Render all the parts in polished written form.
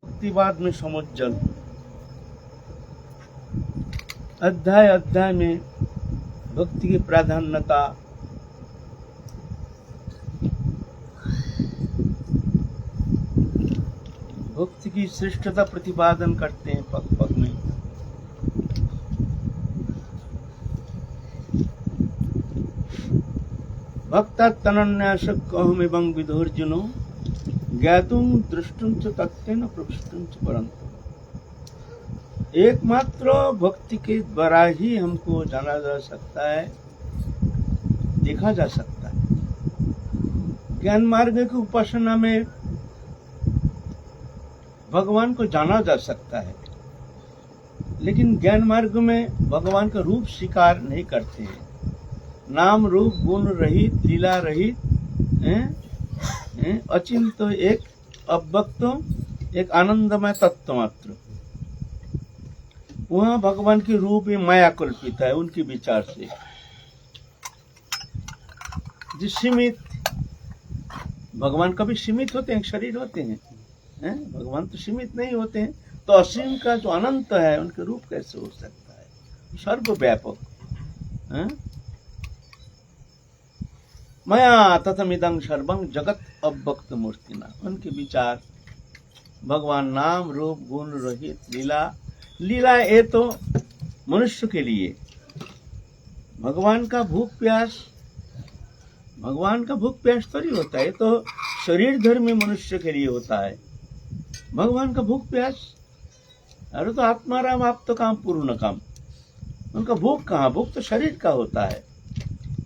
भक्तिवाद में समुज्जल अध्याय अध्याय में भक्ति की प्राधान्यता, भक्ति की श्रेष्ठता प्रतिपादन करते हैं पग पग में। भक्ता तनन्यासक्कहम् एवं विधोर्जुनो ज्ञातुम दृष्टुम च तत्तेन प्रविष्टुम च परन्तु। एकमात्र भक्ति के द्वारा ही हमको जाना जा सकता है, देखा जा सकता है। ज्ञान मार्ग की उपासना में भगवान को जाना जा सकता है, लेकिन ज्ञान मार्ग में भगवान का रूप स्वीकार नहीं करते हैं। नाम रूप गुण रहित, लीला रहित, अचिंत एक अव्यक्त एक आनंदमय तत्व मात्र। वहां भगवान की रूप ही माया कल्पित है उनके विचार से। जो सीमित, भगवान कभी सीमित होते हैं, शरीर होते हैं, भगवान तो सीमित नहीं होते हैं। तो असीम का जो अनंत है उनके रूप कैसे हो सकता है? सर्वव्यापक। मया ततमिदं सर्वं जगत अव्यक्त मूर्तिना। उनके विचार भगवान नाम रूप गुण रहित, लीला। लीला ये तो मनुष्य के लिए, भगवान का भूख प्यास, भगवान का भूख प्यास थोड़ी होता है, तो शरीर धर्मी मनुष्य के लिए होता है। भगवान का भूख प्यास, अरे तो आत्माराम आप तो काम पूर्ण काम। उनका भूख कहाँ? भूख तो शरीर का होता है,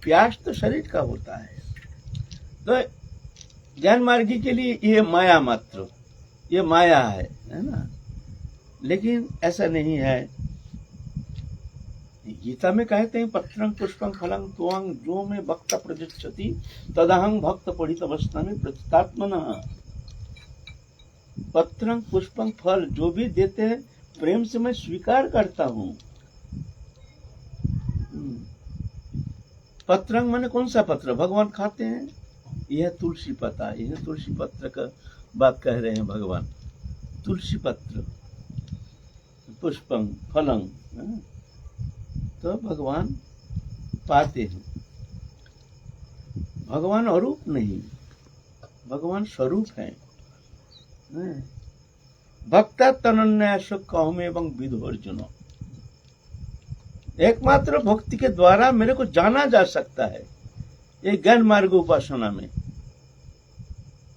प्यास तो शरीर का होता है। तो ज्ञान मार्गी के लिए ये माया मात्र, ये माया है ना। लेकिन ऐसा नहीं है। गीता में कहते हैं पत्रं पुष्पं फलं त्वं जो में भक्त प्रजच्छति तदहं भक्त पठितवस्नामि प्रचितात्मनः। पत्रं पुष्पं फल जो भी देते हैं प्रेम से मैं स्वीकार करता हूँ। पत्रंग माने कौन सा पत्र? भगवान खाते हैं। यह तुलसी पत्ता, यह तुलसी पत्र का बात कह रहे हैं भगवान। तुलसी पत्र, पुष्पं फलं, तो भगवान पाते हैं। भगवान अरूप नहीं, भगवान स्वरूप है। भक्ता तनन्यासक्कहम् एवं विधोर्जुनो। एकमात्र भक्ति के द्वारा मेरे को जाना जा सकता है ये ज्ञान मार्ग उपासना में।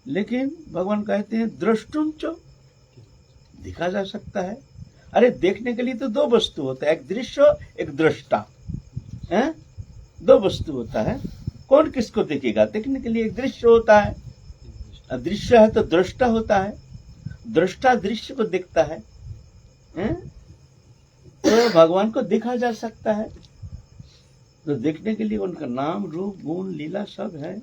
लेकिन भगवान कहते हैं द्रष्टुम च, देखा जा सकता है। अरे देखने के लिए तो दो वस्तु होता है, एक दृश्य एक दृष्टा। दो वस्तु होता है, कौन किसको देखेगा? देखने के लिए एक दृश्य होता है, दृश्य है तो दृष्टा होता है, दृष्टा दृश्य को देखता है। तो भगवान को देखा जा सकता है। तो देखने के लिए उनका नाम रूप गुण लीला सब है।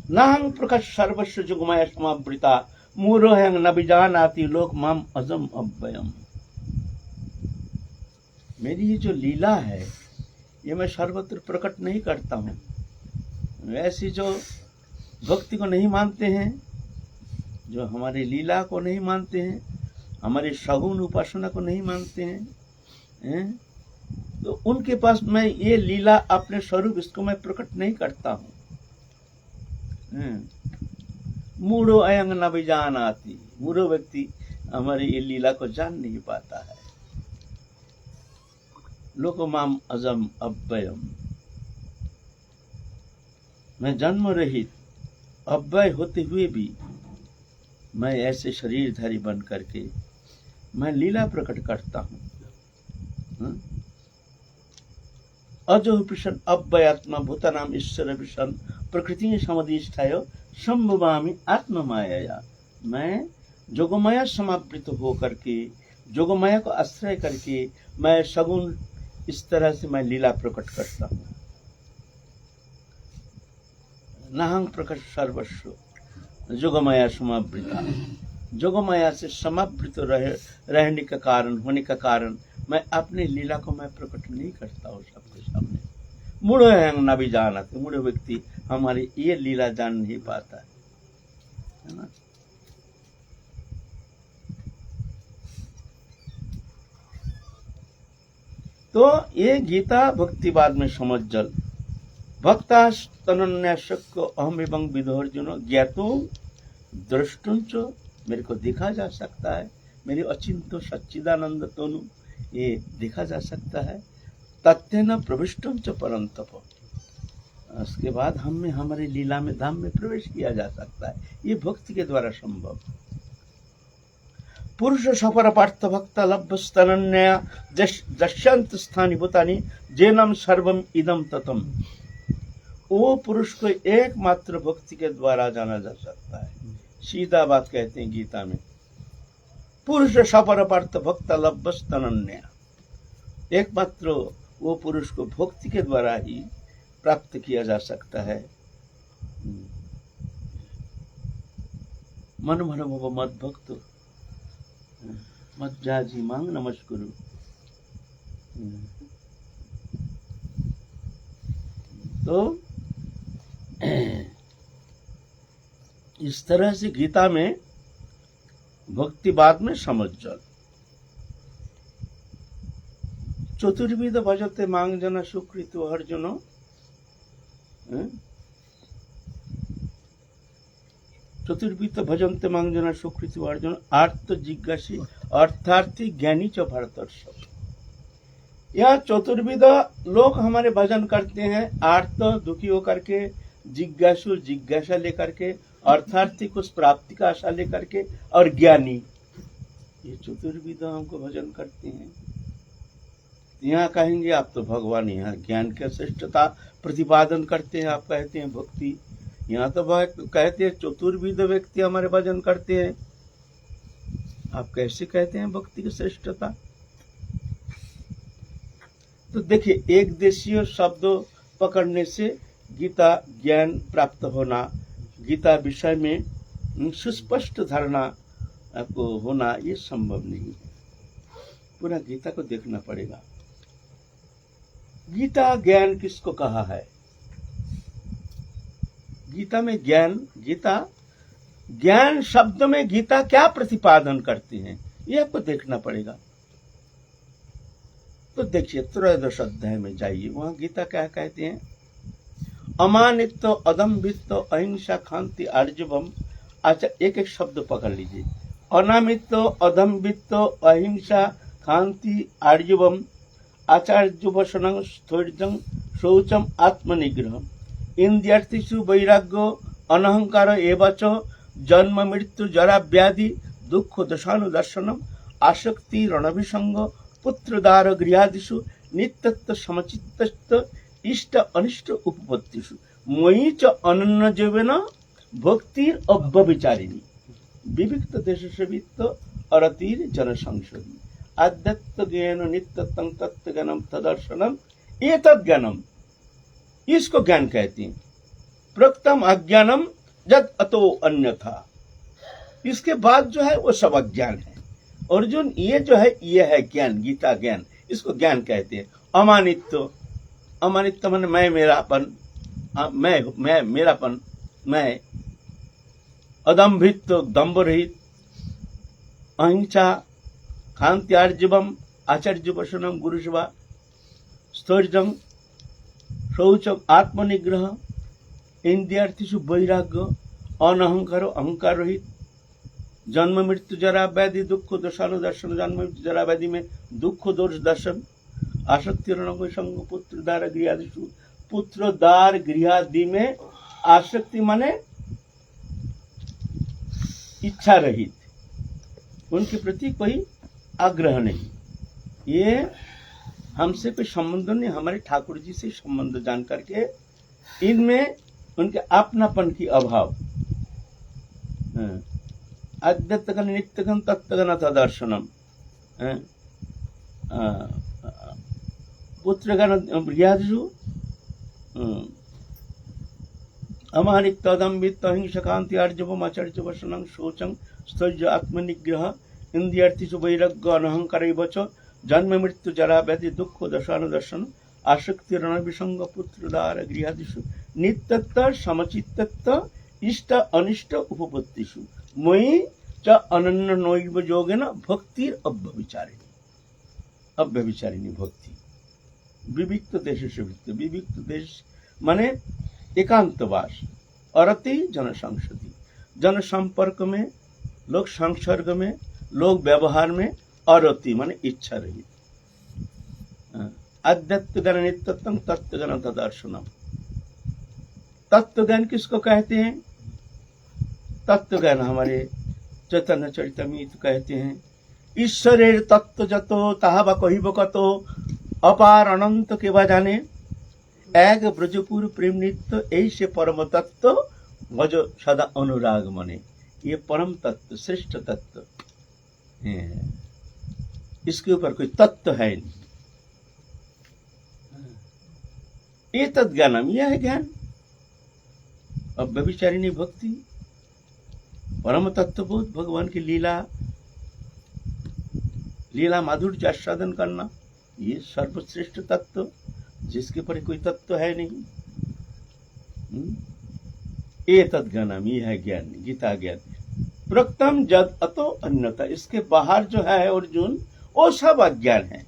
नाहं प्रकाश सर्वस्व जुगमय समावृता मूढ़ोऽहं न विजानाति लोक माम अजम अव्ययम्। मेरी ये जो लीला है ये मैं सर्वत्र प्रकट नहीं करता हूँ। ऐसी जो भक्ति को नहीं मानते हैं, जो हमारी लीला को नहीं मानते हैं, हमारी सगुण उपासना को नहीं मानते हैं, तो उनके पास मैं ये लीला अपने स्वरूप इसको मैं प्रकट नहीं करता हूँ। मूढ़ो अयं न विजानाति। मूढ़ो व्यक्ति हमारी ये लीला को जान नहीं पाता है। लोको माम अजम अव्ययम्। मैं जन्म रहित अव्यय होते हुए भी मैं ऐसे शरीरधारी बन करके मैं लीला प्रकट करता हूँ। अजो पिशन अव्ययात्मा भूतानाम ईश्वर विशन प्रकृति समधिष्ठाय संभवामि आत्ममाया। मैं जोगमाया समावृत हो करके, जोगमाया को आश्रय करके मैं सगुण इस तरह से मैं लीला प्रकट करता हूँ। नाहं प्रकट सर्वस्व जोगमाया समावृता। जोगमाया से समावृत रहने का कारण, होने का कारण मैं अपने लीला को मैं प्रकट नहीं करता हूँ सबके सामने। मूढ़ है न भी जानते, मूढ़ व्यक्ति हमारी ये लीला जान नहीं पाता है ना। तो ये गीता भक्तिवाद में समझ जल भक्तास्तनन्यासक्को अहम एवं विदोर्जुन ज्ञातो द्रष्टुंच, मेरे को देखा जा सकता है, मेरे अचिंत्य सच्चिदानंद तनु ये देखा जा सकता है। तत्तेन प्रविष्टुंच परंतप, उसके बाद हम में हमारी लीला में धाम में प्रवेश किया जा सकता है, ये भक्ति के द्वारा संभव। पुरुष सफर पार्थ भक्त लभ्यस्तनन्या दश्यंत स्थानी भूतानी जेनम सर्वम इदम ततम, वो पुरुष को एकमात्र भक्ति के द्वारा जाना जा सकता है। सीधा बात कहते हैं गीता में, पुरुष सफर पार्थ भक्त लभ्यस्तनन्या, एकमात्र वो पुरुष को भक्ति के द्वारा ही प्राप्त किया जा सकता है। मन मन भव मद भक्त मज्जाजी मांग नमस्कुरु। तो इस तरह से गीता में भक्तिवाद में समझ चल। चतुर्विध भजते मांग जना सुकृत अर्जुन, चतुर्विध भजन्ते मांग जना सुकृत अर्जुन आर्त जिज्ञासी अर्थार्थी ज्ञानी च भरतर्षभ। यह चतुर्विध लोग हमारे भजन करते हैं, आर्त दुखी होकर के, जिज्ञासु जिज्ञासा लेकर के, अर्थार्थी कुछ प्राप्ति का आशा लेकर के, और ज्ञानी, ये चतुर्विध हमको भजन करते हैं। यहाँ कहेंगे आप तो भगवान यहाँ ज्ञान के श्रेष्ठता प्रतिपादन करते हैं, आप कहते हैं भक्ति। यहाँ तो कहते हैं चतुर्विध व्यक्ति हमारे भजन करते हैं, आप कैसे कहते हैं भक्ति की श्रेष्ठता। तो देखिए, एक देशीय शब्द पकड़ने से गीता ज्ञान प्राप्त होना, गीता विषय में सुस्पष्ट धारणा को होना, ये संभव नहीं है। पूरा गीता को देखना पड़ेगा। गीता ज्ञान किसको कहा है? गीता में ज्ञान, गीता ज्ञान शब्द में गीता क्या प्रतिपादन करती है, ये आपको देखना पड़ेगा। तो देखिए, त्रयोदश अध्याय में जाइए, वहां गीता क्या कहते हैं? अमानित्व अदम्भित्व अहिंसा खांति आर्जवम। अच्छा, एक एक शब्द पकड़ लीजिए। अनामित्व अदम्भित्व अहिंसा खांति आर्जवम आचार्यवसनं स्थैर्यं शौचम आत्मनिग्रहम् इंद्रियार्थेषु वैराग्यो अनहंकार एव च जन्म मृत्यु जरा व्याधि दुख दशानुदर्शनम आसक्ति रणभिसंग पुत्रदार गृहादिषु नित्यत्व समचित्तस्थ इष्ट अनिष्ट उपपत्तिषु मयि च अनन्यजीवेन भक्तिर अव्यभिचारिणी विविक्त देश सेवित्व अरतिर जनसंसदी आध्यात्म ज्ञान नित्यत्वं तत्व ज्ञानम तदर्शनम एतद् ज्ञानम, इसको ज्ञान कहते हैं। प्रकृतम अज्ञानम जद अतो अन्यथा, इसके बाद जो है वो सब अज्ञान है। अर्जुन, ये जो है ये है ज्ञान, गीता ज्ञान, इसको ज्ञान कहते हैं। अमानित्व, अमानित्व माने मैं मेरापन, मैं मेरापन, मैं। अदम्भित्व दम्भ रहित, अहिंसा खांत्यार्जवम आचार्यवसनम गुरुसेवा स्थैर्यं शौचम आत्मनिग्रह इंद्रियार्थेषु वैराग्य अनहंकार अहंकार रहित जन्म मृत्यु जरा व्याधि दुख दशानुदर्शन, जन्म मृत्यु जरा व्याधि में दुख दोष दर्शन आसक्ति रणभिसंग पुत्रदार गृहादिषु, पुत्रदार गृहादि में आसक्ति माने इच्छा रहित, उनके प्रति कोई आग्रह नहीं। ये हमसे कोई संबंध नहीं, हमारे ठाकुर जी से संबंध जान करके इनमें उनके अपनापन की अभाव। आद्यत्तगण नित्यगण तत्वगण तदर्शनम पुत्रगण गृहादिषु अमानित्व अदम्भित्व अहिंसा कांति आर्जवम आचार्यवसनं शौचं स्थैर्य आत्मनिग्रह इंद्रियार्थेषु वैराग्य अनहंकार एव च जन्म मृत्यु जरा व्याधि दुख दशानुदर्शन आसक्ति रण विसंग पुत्रदार गृहादिषु नित्यत्व समचित्तत्व इष्ट अनिष्ट उपपत्तिषु मयि च अनन्य नैव योगेन भक्तिर अव्यभिचारिणी भक्ति विविक्त देश से विविक्त देश माने एकांतवास अरति जनसंसदि जन संपर्क में लोक संसर्ग में लोक व्यवहार में अरति माने इच्छा रही आध्यात्म ज्ञान नित्यत्म तत्व ज्ञान तदर्शनम तत्व ज्ञान किसको कहते हैं तत्व ज्ञान हमारे चैतन्य चरितमृत कहते हैं ईश्वरेर तत्व जतो ताहा कहिब कतो अपार अनंत के जाने एक ब्रजपुर प्रेम नित्य ऐसे परम तत्व भज सदा अनुराग मने ये परम तत्व श्रेष्ठ तत्व है। इसके ऊपर कोई तत्व है नहीं। ये तत्ज्ञानम यह है ज्ञान अव्यभिचारिणी भक्ति परम तत्वबोध भगवान की लीला माधुर्य आस्वादन करना ये सर्वश्रेष्ठ तत्व जिसके पर कोई तत्व है नहीं। ये तत्ज्ञानम ये है ज्ञान गीता ज्ञान प्रक्तम जद अतो अन्यथा इसके बाहर जो है अर्जुन वो सब अज्ञान है।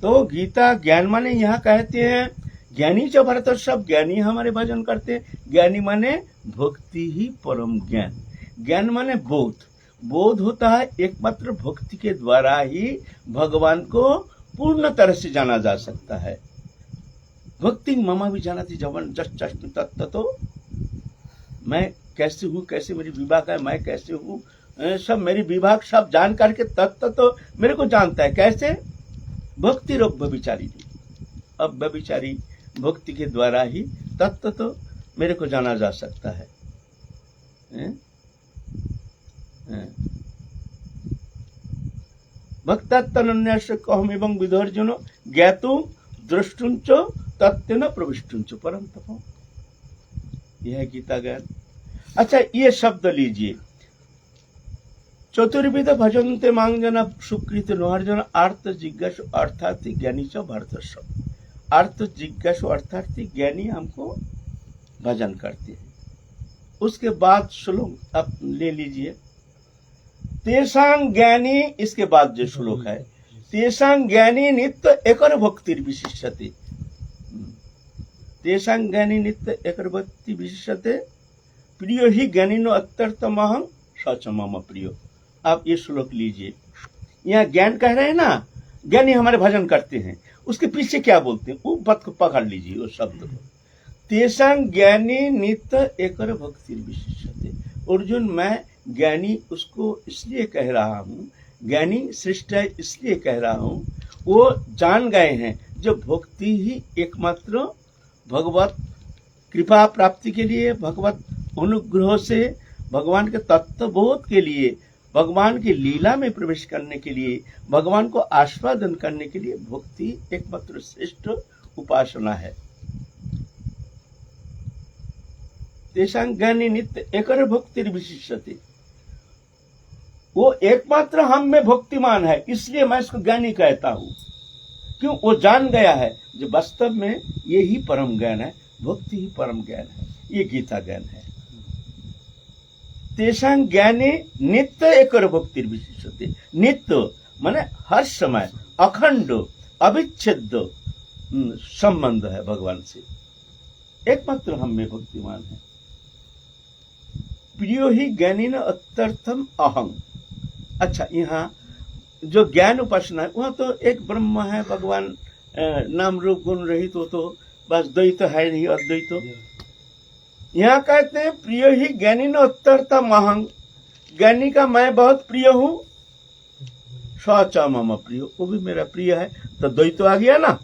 तो गीता ज्ञान माने यहाँ कहते हैं ज्ञानी जो भरत सब ज्ञानी हमारे भजन करते ज्ञानी माने भक्ति ही परम ज्ञान ज्ञान माने बोध होता है एकमात्र भक्ति के द्वारा ही भगवान को पूर्ण तरह से जाना जा सकता है। भक्ति ममा भी जाना थी जवन जस्ट तत्व तो मैं कैसे हूँ कैसे मेरी विभाग है मैं कैसे हूँ सब मेरी विभाग सब जान करके तत्व तो मेरे को जानता है कैसे भक्ति रोग व्यभिचारी अब व्यभिचारी भक्ति के द्वारा ही तत्व तो मेरे को जाना जा सकता है। भक्तात्तनन्यास कहम एवं विधर्जन ज्ञातुम द्रष्टुंच तत्व प्रविष्टुंच परम तप यह गीता ज्ञान। अच्छा ये शब्द लीजिए चतुर्विध भजन्ते मांगजना सुकृत नोहर्जन अर्थ जिज्ञासु अर्थार्थी ज्ञानी च भरतस्व अर्थ जिज्ञासु अर्थार्थी ज्ञानी हमको भजन करते हैं। उसके बाद श्लोक आप ले लीजिए तेषां ज्ञानी इसके बाद जो श्लोक है तेषां ज्ञानी नित्य एकर भक्तिर विशिष्यते तेषां ज्ञानी नित्य एकर भक्ति विशिष्यते प्रियो ही ज्ञानी नो अत्यर्थमहं सच मम प्रियो। आप ये श्लोक लीजिए यहाँ ज्ञान कह रहे हैं ना ज्ञानी हमारे भजन करते हैं उसके पीछे क्या बोलते हैं वो बात को पकड़ लीजिए उस शब्द को तेषां ज्ञानी नित्य एकर भक्ति विशिष्यते। अर्जुन मैं ज्ञानी उसको इसलिए कह रहा हूँ ज्ञानी श्रेष्ठ है इसलिए कह रहा हूँ वो जान गए हैं जो भक्ति ही एकमात्र भगवत कृपा प्राप्ति के लिए भगवत अनुग्रह से भगवान के तत्वबोध के लिए भगवान की लीला में प्रवेश करने के लिए भगवान को आस्वादन करने के लिए भक्ति एकमात्र श्रेष्ठ उपासना है। तेषां ज्ञानी नित्य एकर भक्तिर विशिष्यते वो एकमात्र हम में भक्तिमान है इसलिए मैं इसको ज्ञानी कहता हूँ क्यों वो जान गया है जो वास्तव में ये ही परम ज्ञान है भक्ति ही परम ज्ञान है ये गीता ज्ञान है। तेषां ज्ञानी नित्य एकर भक्तिर विशिष्यते नित्य माने हर समय अखंड अविच्छेद संबंध है भगवान से एकमात्र हम में भक्तिमान है। प्रियो ही ज्ञानी न अत्यर्थम अहं। अच्छा यहाँ जो ज्ञान उपासना है वह तो एक ब्रह्म है भगवान नाम रूप गुण रहित तो बस द्वैत है नहीं अद्वैत। यहाँ कहते हैं प्रिय ही ज्ञानी न अत्यर्थम अहं ज्ञानी का मैं बहुत प्रिय हूँ सच मम प्रिय वो भी मेरा प्रिय है तो द्वैत आ गया ना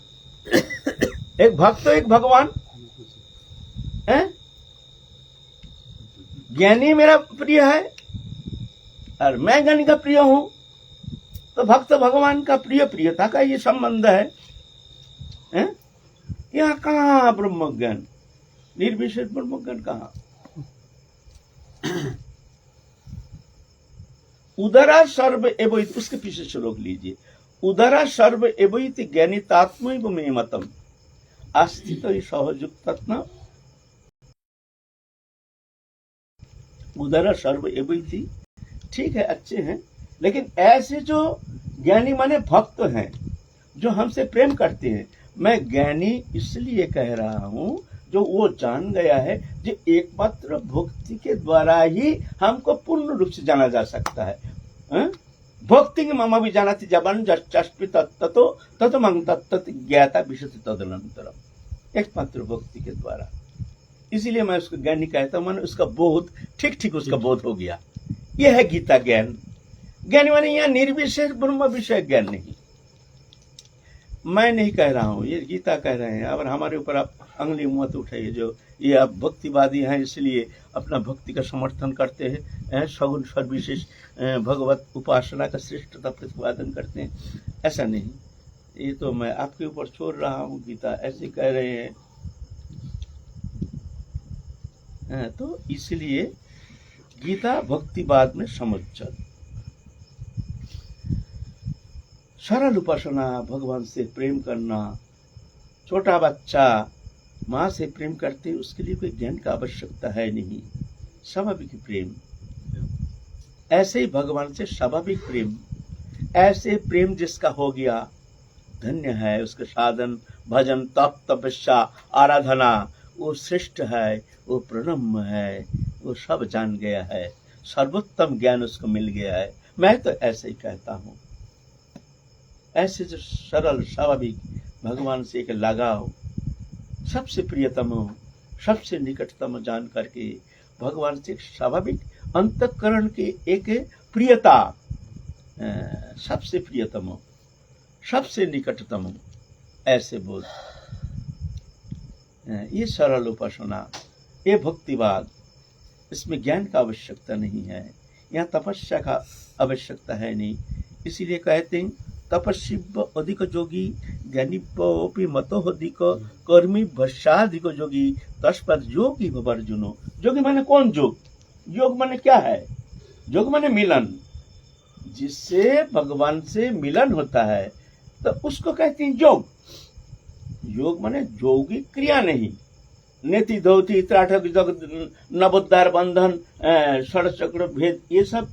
एक भक्त एक भगवान है ज्ञानी मेरा प्रिय है और मैं ज्ञानी का प्रिय हूं तो भक्त भगवान का प्रियता का ये संबंध है? यहाँ कहाँ ब्रह्म ज्ञान निर्विशेष ब्रह्म ज्ञान कहाँ? उदरा सर्व एवं उसके पीछे श्लोक लीजिए उदरा सर्व एवैति ज्ञानितात्मैव मे मतम आस्थित सहयुक्तत्म उदरा सर्व एवैति। ठीक है, अच्छे हैं, लेकिन ऐसे जो ज्ञानी माने भक्त हैं जो हमसे प्रेम करते हैं, मैं ज्ञानी इसलिए कह रहा हूं जो वो जान गया है जो एकमात्र भक्ति के द्वारा ही हमको पूर्ण रूप से जाना जा सकता है। भक्ति की मम भी जानाति जबन जस्पि तत्तो तत्मं तत्त ज्ञाता विशति तदनंतरम, एकमात्र भक्ति के द्वारा। इसीलिए मैं उसको ज्ञानी कहता हूं, मैंने उसका बोध ठीक उसका बोध हो गया। यह है गीता ज्ञान। ज्ञान माने यहाँ निर्विशेष ब्रह्म विषय ज्ञान नहीं। मैं नहीं कह रहा हूं, ये गीता कह रहे हैं। और हमारे ऊपर आप अंगली मत उठाइए जो ये आप भक्तिवादी हैं इसलिए अपना भक्ति का समर्थन करते हैं, सगुण सर्वविशेष भगवत उपासना का श्रेष्ठता प्रतिपादन करते हैं, ऐसा नहीं। ये तो मैं आपके ऊपर छोड़ रहा हूं, गीता ऐसे कह रहे हैं। तो इसलिए गीता भक्तिवाद में समझ चल। सरल उपासना, भगवान से प्रेम करना। छोटा बच्चा माँ से प्रेम करते, उसके लिए कोई ज्ञान का आवश्यकता है नहीं, स्वाभाविक प्रेम। ऐसे ही भगवान से स्वाभाविक प्रेम, ऐसे प्रेम जिसका हो गया धन्य है। उसका साधन, भजन, तप, तपस्या, आराधना वो श्रेष्ठ है, वो प्रणम्य है, वो सब जान गया है, सर्वोत्तम ज्ञान उसको मिल गया है। मैं तो ऐसे ही कहता हूँ। ऐसे जो सरल स्वाभाविक भगवान से एक लगाव, सबसे प्रियतम, सबसे निकटतम जान करके भगवान से एक स्वाभाविक अंतःकरण की एक प्रियता, सबसे प्रियतम, सबसे निकटतम, ऐसे बोध, ये सरल उपासना, ये भक्तिवाद। इसमें ज्ञान का आवश्यकता नहीं है, यहाँ तपस्या का आवश्यकता है नहीं। इसीलिए कहते हैं तपस्विव अधिक जोगी ज्ञानीपि मतो अधिक कर्मी भस्याधिक जोगी तस्मात् योगी भव अर्जुनो। जोगी माने कौन योग? योग माने क्या है? योग माने मिलन, जिससे भगवान से मिलन होता है तो उसको कहते हैं योग। योग माने योगी क्रिया नहीं, नेति धोती त्राटक जग नवोद्धार बंधन षड़चक्र भेद, ये सब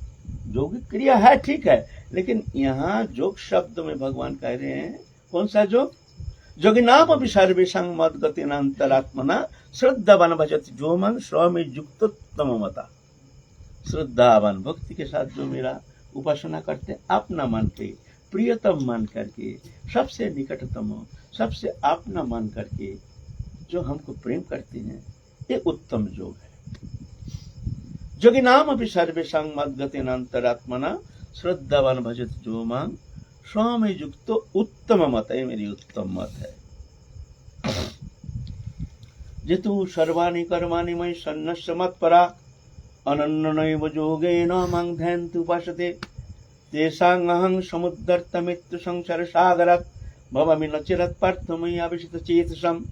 योगिक क्रिया है, ठीक है। लेकिन यहाँ योग शब्द में भगवान कह रहे हैं कौन सा योग? जोगी नाम अभी सर्वेशं मद्गतेन अंतरात्मना श्रद्धावान भजति जो मन स्वमे युक्तोत्तम मता। श्रद्धावान, भक्ति के साथ जो मेरा उपासना करते, अपना मान के, प्रियतम मान करके, सबसे निकटतम, सबसे अपना मान करके जो हमको प्रेम करते हैं, ये उत्तम योग है। जोगी नाम अभी सर्वेशं मद्गतेन अंतरात्मना श्रद्धावान भजत जो मांग स्वामी युक्त उत्तम मत है, मेरी उत्तम मत है। जितु सर्वाणि कर्माणि मयि सन्न्यस्य मत्परा अनन्यनैव योगेन मां ध्यायन्ति उपासते तेषाम् अहं समुद्धर्तमित्य संसार सागरात् भवामि न चिरात् पार्थ मयि आविशित चेतसम्।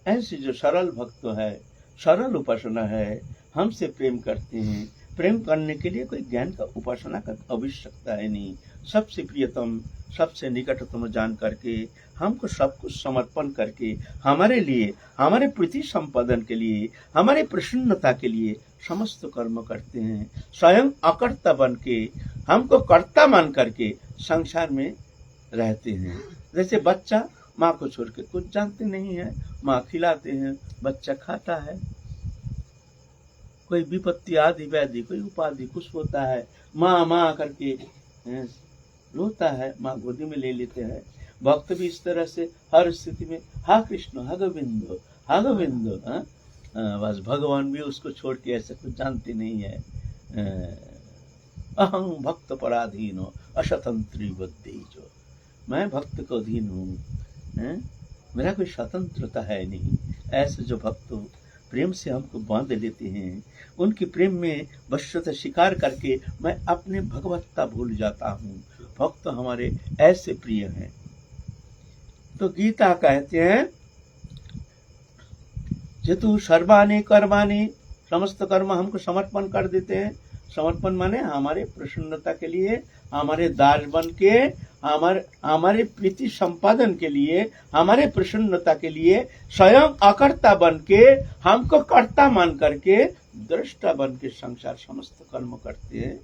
ऐसे जो सरल भक्त है, सरल उपासना है, हमसे प्रेम करते हैं, प्रेम करने के लिए कोई ज्ञान का उपासना का आवश्यकता है नहीं। सबसे प्रियतम, सबसे निकटतम जान करके, हमको सब कुछ समर्पण करके, हमारे लिए, हमारे प्रीति संपादन के लिए, हमारे प्रसन्नता के लिए समस्त कर्म करते हैं। स्वयं अकर्ता बन के, हमको कर्ता मान करके संसार में रहते हैं। जैसे बच्चा माँ को छोड़ के कुछ जानते नहीं है, माँ खिलाते हैं, बच्चा खाता है। कोई विपत्ति आदि व्याधि, कोई उपाधि कुछ होता है, माँ माँ करके रोता है, माँ गोदी में ले लेते हैं। भक्त भी इस तरह से हर स्थिति में हा कृष्ण हा गोविंदो हा गोविंदो, बस भगवान भी उसको छोड़ के ऐसा कुछ जानते नहीं है। अहं भक्त पराधीनो अस्वतंत्री बुद्धिजो, मैं भक्त को अधीन हूँ, मेरा कोई स्वतंत्रता है नहीं। ऐसे जो भक्त प्रेम से हमको बांध लेते हैं, उनके प्रेम में वश्यता स्वीकार करके मैं अपने भगवत्ता भूल जाता हूँ। भक्त हमारे ऐसे प्रिय हैं। तो गीता कहते हैं जेतु सर्वाणि कर्माणि, समस्त कर्म हमको समर्पण कर देते हैं। समर्पण माने हमारे प्रसन्नता के लिए, हमारे दास बन के, हमारे प्रीति संपादन के लिए, हमारे प्रसन्नता के लिए स्वयं अकर्ता बन के, हमको कर्ता मान करके दृष्टा बन के संसार समस्त कर्म करते हैं।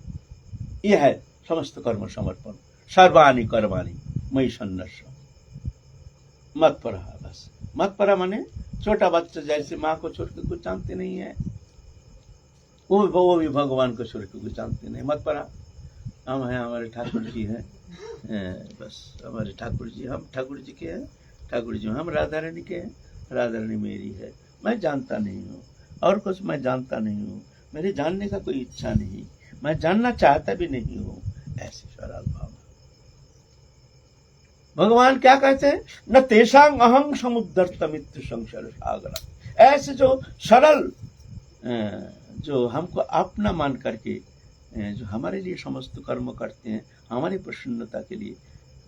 यह है समस्त कर्म समर्पण। सर्वाणि कर्माणि मयि सन्न्यस्य मत्परः। बस मत्परः माने छोटा बच्चा जैसे माँ को छोड़ के कुछ जानते नहीं है, वो भी भगवान को छोड़ के कुछ जानते नहीं। मत्परः हम हैं, हमारे ठाकुर जी हैं, बस हमारे ठाकुर जी, हम ठाकुर जी के हैं, ठाकुर जी हम राधा रानी के हैं, राधा रानी मेरी है। मैं जानता नहीं हूँ और कुछ मैं जानता नहीं हूँ, मेरे जानने का कोई इच्छा नहीं, मैं जानना चाहता भी नहीं हूँ। ऐसी सरल भावना। भगवान क्या कहते हैं? न तेषां अहं समुद्धर्तमित्य संसार सागर। ऐसे जो सरल, जो हमको अपना मान करके जो हमारे लिए समस्त कर्म करते हैं, हमारी प्रसन्नता के लिए,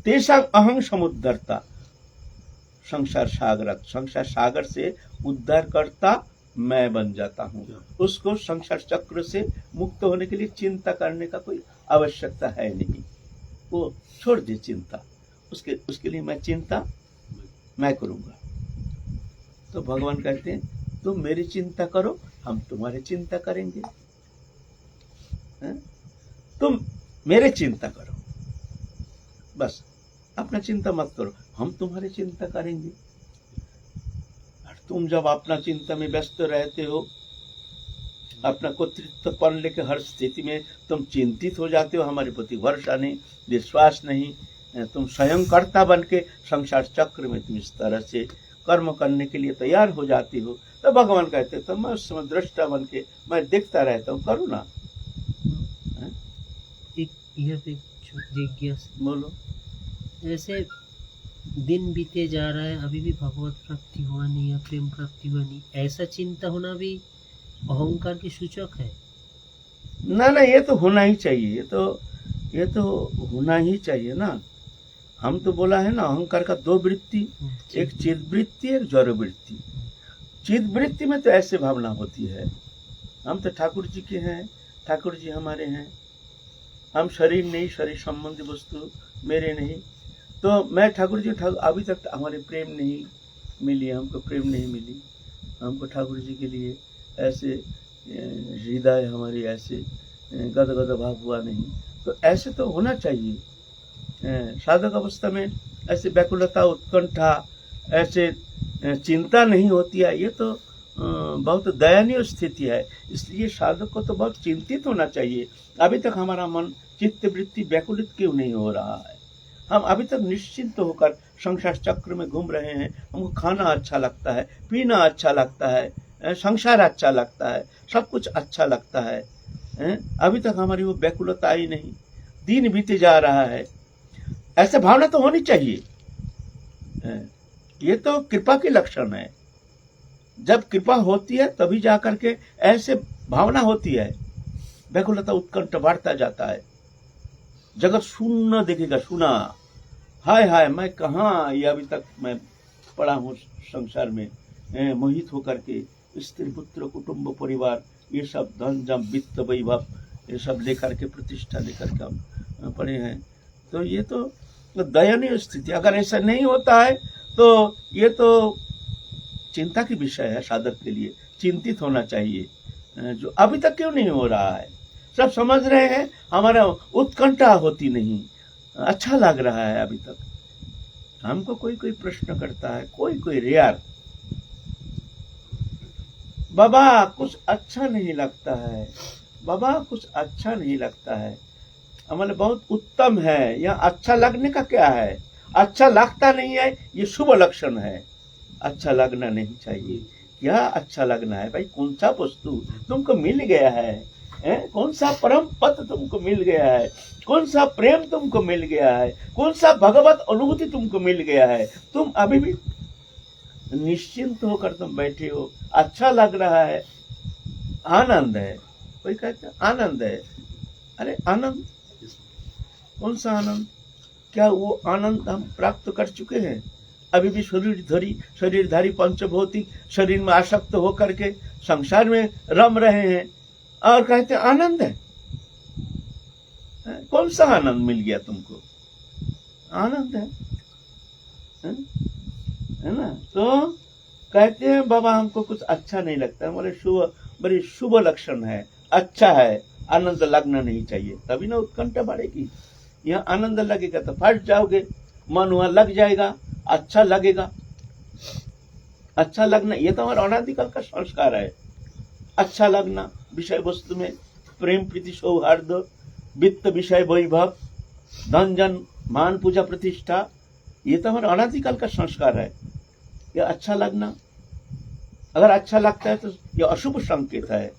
तेषां अहं समुद्धर्ता संसार सागर, संसार सागर से उद्धार करता मैं बन जाता हूँ। उसको संसार चक्र से मुक्त होने के लिए चिंता करने का कोई आवश्यकता है नहीं, वो छोड़ दे चिंता, उसके लिए मैं चिंता मैं करूंगा। तो भगवान कहते हैं तुम मेरी चिंता करो, हम तुम्हारी चिंता करेंगे। तुम मेरे चिंता करो, बस अपना चिंता मत करो, हम तुम्हारी चिंता करेंगे। और तुम जब अपना चिंता में व्यस्त रहते हो, अपना कर्तृत्व पन लेकर हर स्थिति में तुम चिंतित हो जाते हो, हमारे प्रति भरोसा नहीं, विश्वास नहीं, तुम स्वयं कर्ता बन के संसार चक्र में तुम इस तरह से कर्म करने के लिए तैयार हो जाती हो, तो भगवान कहते तो मैं उस समय दृष्टा बन के मैं देखता रहता हूँ, करूँ ना। जिज्ञासा बोलो। ऐसे दिन बीते जा रहा है, अभी भी भगवत प्राप्ति हुआ नहीं या प्रेम प्राप्ति हुआ नहीं, ऐसा चिंता होना भी अहंकार की सूचक है। ना ये तो होना ही चाहिए, ये तो होना ही चाहिए ना। हम तो बोला है ना, अहंकार का दो वृत्ति, एक चिद वृत्ति, एक जड़ वृत्ति। चिद वृत्ति में तो ऐसे भावना होती है, हम तो ठाकुर जी के हैं, ठाकुर जी हमारे हैं, हम शरीर नहीं, शरीर संबंधी वस्तु मेरे नहीं, तो मैं ठाकुर जी अभी तक हमारे प्रेम नहीं मिली, हमको प्रेम नहीं मिली, हमको ठाकुर जी के लिए ऐसे हृदय हमारी ऐसे गदगद भाव हुआ नहीं। तो ऐसे तो होना चाहिए। साधक अवस्था में ऐसे व्याकुलता, उत्कंठा, ऐसे चिंता नहीं होती है, ये तो बहुत दयनीय स्थिति है। इसलिए साधक को तो बहुत चिंतित होना चाहिए। अभी तक हमारा मन चित्त वृत्ति व्याकुलित क्यों नहीं हो रहा है? हम अभी तक निश्चिंत होकर संसार चक्र में घूम रहे हैं। हमको खाना अच्छा लगता है, पीना अच्छा लगता है, संसार अच्छा लगता है, सब कुछ अच्छा लगता है। अभी तक हमारी वो व्याकुलता आई नहीं, दिन बीते जा रहा है। ऐसे भावना तो होनी चाहिए। ये तो कृपा के लक्षण है। जब कृपा होती है तभी जाकर के ऐसे भावना होती है, व्याकुलता उत्कंठ बढ़ता जाता है। जगत शून्य दिखेगा, सुना, हाय हाय मैं कहाँ, ये अभी तक मैं पड़ा हूँ संसार में, मोहित होकर के स्त्री पुत्र कुटुंब परिवार, ये सब धन जम वित्त वैभव, ये सब लेकर के प्रतिष्ठा लेकर के हम पड़े हैं। तो ये तो दयनीय स्थिति। अगर ऐसा नहीं होता है तो ये तो चिंता की विषय है। साधक के लिए चिंतित होना चाहिए, जो अभी तक क्यों नहीं हो रहा है। सब समझ रहे हैं, हमारा उत्कंठा होती नहीं, अच्छा लग रहा है अभी तक। हमको कोई कोई प्रश्न करता है, कोई रेयर, बाबा कुछ अच्छा नहीं लगता है, बाबा कुछ अच्छा नहीं लगता है, हमारे बहुत उत्तम है। यहाँ अच्छा लगने का क्या है? अच्छा लगता नहीं है, ये शुभ लक्षण है। अच्छा लगना नहीं चाहिए। क्या अच्छा लगना है भाई? कौन सा वस्तु तुमको मिल गया है, कौन सा परम पद तुमको मिल गया है, कौन सा प्रेम तुमको मिल गया है, कौन सा भगवत अनुभूति तुमको मिल गया है, तुम अभी भी निश्चिंत होकर तुम बैठे हो, अच्छा लग रहा है, आनंद है। कोई कहते हैं आनंद है, अरे आनंद कौन सा आनंद? क्या वो आनंद हम प्राप्त कर चुके हैं? अभी भी शरीरधारी पंचभौतिक शरीर में आसक्त होकर के संसार में रम रहे हैं और कहते हैं आनंद है। कौन सा आनंद मिल गया तुमको? आनंद है ना? तो कहते हैं बाबा हमको कुछ अच्छा नहीं लगता, हमारे बड़ी शुभ लक्षण है, अच्छा है, आनंद लगना नहीं चाहिए, तभी ना उत्कंठा बढ़ेगी। यहाँ आनंद लगेगा तो फट जाओगे, मन वहां लग जाएगा, अच्छा लगेगा। अच्छा लगना ये तो हमारा अनादिकाल का संस्कार है। अच्छा लगना, विषय वस्तु में प्रेम प्रीति सौहार्द, वित्त विषय वैभव, धन जन मान पूजा प्रतिष्ठा, ये तो हमारा अनादिकाल का संस्कार है। ये अच्छा लगना, अगर अच्छा लगता है तो ये अशुभ संकेत है।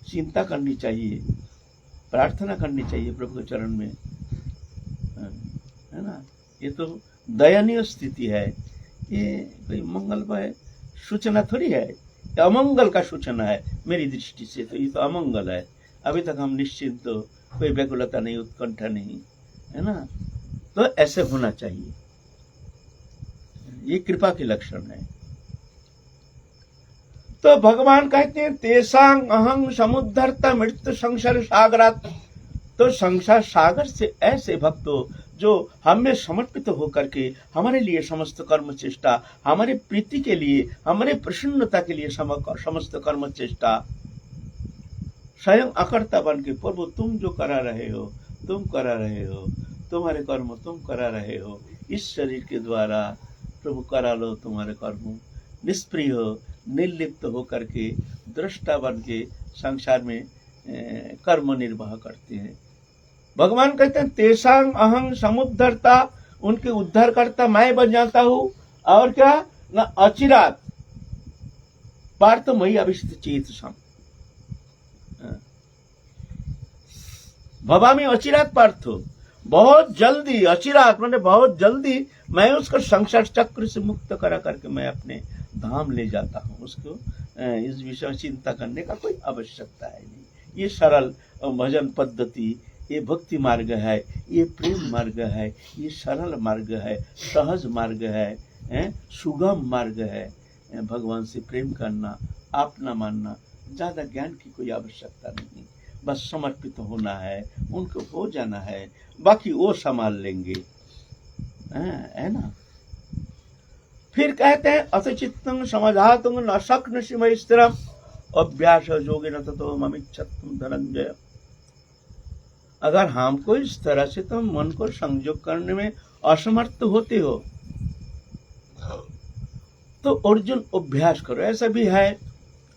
चिंता करनी चाहिए, प्रार्थना करनी चाहिए प्रभु के चरण में, है ना? ये तो दयनीय स्थिति है। ये कोई मंगलमय सूचना थोड़ी है, ये अमंगल का सूचना है मेरी दृष्टि से। तो ये तो अमंगल है। अभी तक हम निश्चिंत, तो कोई व्याकुलता नहीं, उत्कंठा नहीं, है ना? तो ऐसे होना चाहिए, ये कृपा के लक्षण है। तो भगवान कहते हैं तेसांग अहं समुद्धरता मृत्यु संसार सागरात। तो संसार सागर से ऐसे भक्तों जो हमें समर्पित होकर के हमारे लिए समस्त कर्म चेष्टा, हमारे प्रीति के लिए, हमारे प्रसन्नता के लिए समस्त कर्म चेष्टा स्वयं अकर्ता बन के, प्रभु तुम जो करा रहे हो, तुम करा रहे हो, तुम्हारे कर्म तुम करा रहे हो, इस शरीर के द्वारा प्रभु करा लो तुम्हारे कर्म। निष्प्रिय हो, निर्लिप्त होकर के दृष्टा बन के संसार में कर्म निर्वाह करते हैं। भगवान कहते हैं तेसांग अहं समुद्धरता, उनके उद्धार करता मैं बन जाता हूं। और क्या ना, अचिरात पार्थ मई अभिष्ट चेत सम, भवामी अचिरात पार्थ, बहुत जल्दी, अचिरात माने बहुत जल्दी मैं उसको संसार चक्र से मुक्त करा करके मैं अपने धाम ले जाता हूँ। उसको इस विषय में चिंता करने का कोई आवश्यकता है नहीं। ये सरल भजन पद्धति, ये भक्ति मार्ग है, ये प्रेम मार्ग है, ये सरल मार्ग है, सहज मार्ग है, सुगम मार्ग है। भगवान से प्रेम करना, अपना मानना, ज्यादा ज्ञान की कोई आवश्यकता नहीं, बस समर्पित होना है, उनको हो जाना है, बाकी वो संभाल लेंगे, है ना? फिर कहते हैं अतचित्तं समधातुं न शक्नोषि मयि स्थिरम् अभ्यास योगिन ततो ममिच्छत्वं धनंजय। अगर हमको इस तरह से तुम मन को संयोग करने में असमर्थ होते हो तो अर्जुन अभ्यास करो। ऐसा भी है,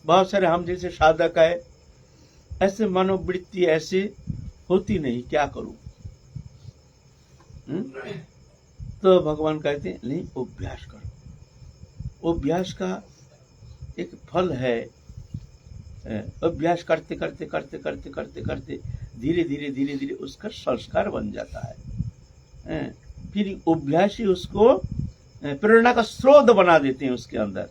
बहुत सारे हम जैसे साधक है, ऐसे मनोवृत्ति ऐसे होती नहीं, क्या करूं? तो भगवान कहते हैं नहीं, अभ्यास करो। अभ्यास का एक फल है, अभ्यास करते करते करते करते करते करते धीरे धीरे धीरे धीरे उसका संस्कार बन जाता है। फिर अभ्यास ही उसको प्रेरणा का स्रोत बना देते हैं उसके अंदर।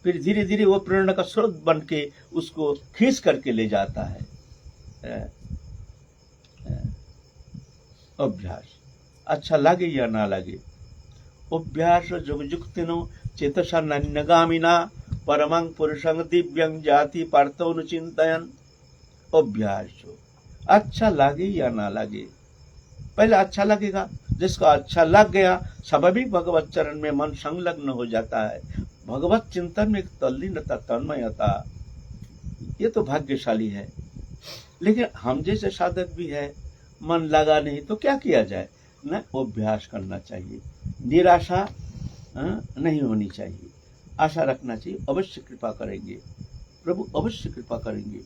फिर धीरे धीरे वो प्रेरणा का स्रोत बन के उसको खींच करके ले जाता है। अभ्यास अच्छा लगे या ना लगे, अभ्यास जुगजुक्तिनो चेतसा नन्यगामिना परमं पुरुषं दिव्यं जाति पार्थो चिंतयन। अभ्यास अच्छा लगे या ना लगे, पहले अच्छा लगेगा, जिसका अच्छा लग गया स्वाभाविक भगवत चरण में मन संलग्न हो जाता है, भगवत चिंतन में एक तल्लीनता, तन्मयता, ये तो भाग्यशाली है। लेकिन हम जैसे साधक भी है, मन लगा नहीं तो क्या किया जाए ना, अभ्यास करना चाहिए। निराशा नहीं होनी चाहिए, आशा रखना चाहिए, अवश्य कृपा करेंगे प्रभु, अवश्य कृपा करेंगे।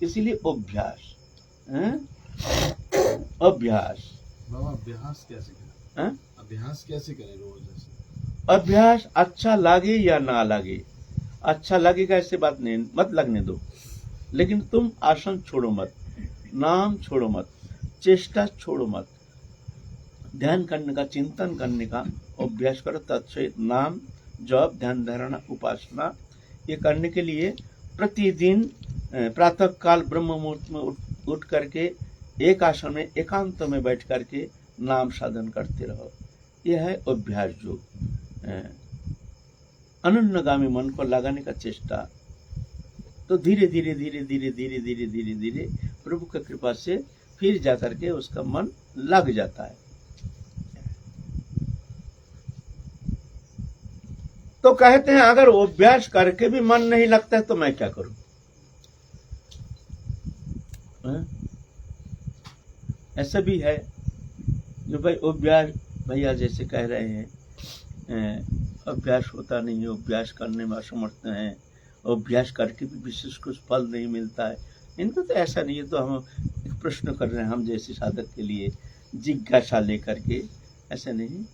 इसीलिए अभ्यास, अभ्यास। बाबा अभ्यास कैसे करें? अभ्यास कैसे करें रोज? ऐसे अभ्यास अच्छा लगे या ना लगे, अच्छा लगेगा ऐसे बात नहीं, मत लगने दो। लेकिन तुम आसन छोड़ो मत, नाम छोड़ो मत, चेष्टा छोड़ो मत, ध्यान करने का, चिंतन करने का अभ्यास करो। तत्सहित नाम जप, ध्यान धारणा, उपासना, ये करने के लिए प्रतिदिन प्रातः काल ब्रह्म मुहूर्त में उठ करके एक आसन में एकांत में बैठ करके नाम साधन करते रहो। यह है अभ्यास योग। अनन्यगामी मन को लगाने का चेष्टा। तो धीरे धीरे धीरे धीरे धीरे धीरे धीरे धीरे प्रभु की कृपा से फिर जाकर के उसका मन लग जाता है। तो कहते हैं अगर अभ्यास करके भी मन नहीं लगता है तो मैं क्या करूं? ऐसा भी है जो भाई अभ्यास, भैया जैसे कह रहे हैं अभ्यास होता नहीं है, अभ्यास करने में असमर्थ हैं, अभ्यास करके भी विशेष कुछ फल नहीं मिलता है। इनको तो ऐसा नहीं है, तो हम एक प्रश्न कर रहे हैं हम जैसे साधक के लिए जिज्ञासा लेकर के, ऐसा नहीं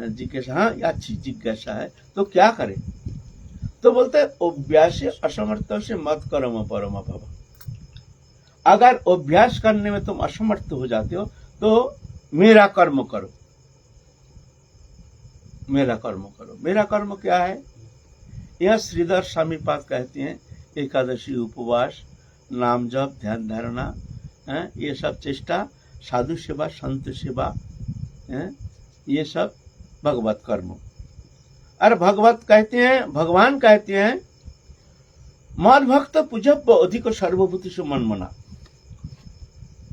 जिज्ञासा, हाँ अच्छी जिज्ञासा है तो क्या करें? तो बोलते हैं अभ्यास असमर्थ से मत कर्म परम भव। अगर अभ्यास करने में तुम असमर्थ हो जाते हो तो मेरा कर्म करो, मेरा कर्म करो। मेरा कर्म क्या है? यह श्रीधर स्वामी पाद कहते हैं एकादशी, उपवास, नाम जप, ध्यान धारणा, ये सब चेष्टा, साधु सेवा, संत सेवा, ये सब भगवत कर्म। और भगवत कहते हैं, भगवान कहते हैं मद भक्त पूजब अधिक सर्वभूति से मन मना।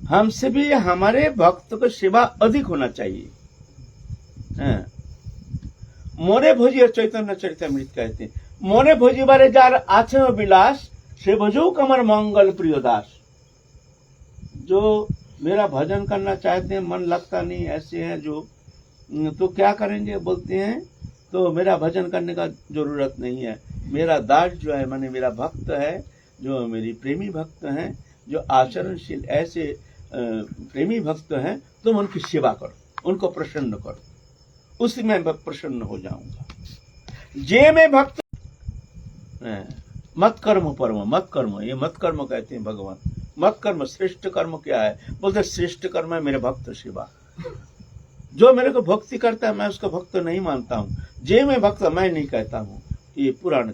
हमसे भी हमारे भक्त को सेवा अधिक होना चाहिए। मोरे भोजी चैतन्य चरितमृत कहते हैं मोरे भोजी बारे जार आछे विलास से भजो कमर मंगल प्रिय दास। जो मेरा भजन करना चाहते हैं मन लगता नहीं, ऐसे हैं जो, तो क्या करेंगे? बोलते हैं तो मेरा भजन करने का जरूरत नहीं है। मेरा दास जो है, माने मेरा भक्त है, जो मेरी प्रेमी भक्त हैं, जो आचरणशील ऐसे प्रेमी भक्त हैं, तुम उनकी सेवा करो, उनको प्रसन्न करो, उसी में मैं प्रसन्न हो जाऊंगा। जे में भक्त मत कर्म परम, मत कर्म, ये मत कर्म कहते हैं भगवान। मत कर्म, श्रेष्ठ कर्म क्या है? बोलते श्रेष्ठ कर्म है मेरे भक्त सेवा। जो मेरे को भक्ति करता है मैं उसको भक्त नहीं मानता हूँ। जे में भक्त मैं नहीं कहता हूँ। ये पुराण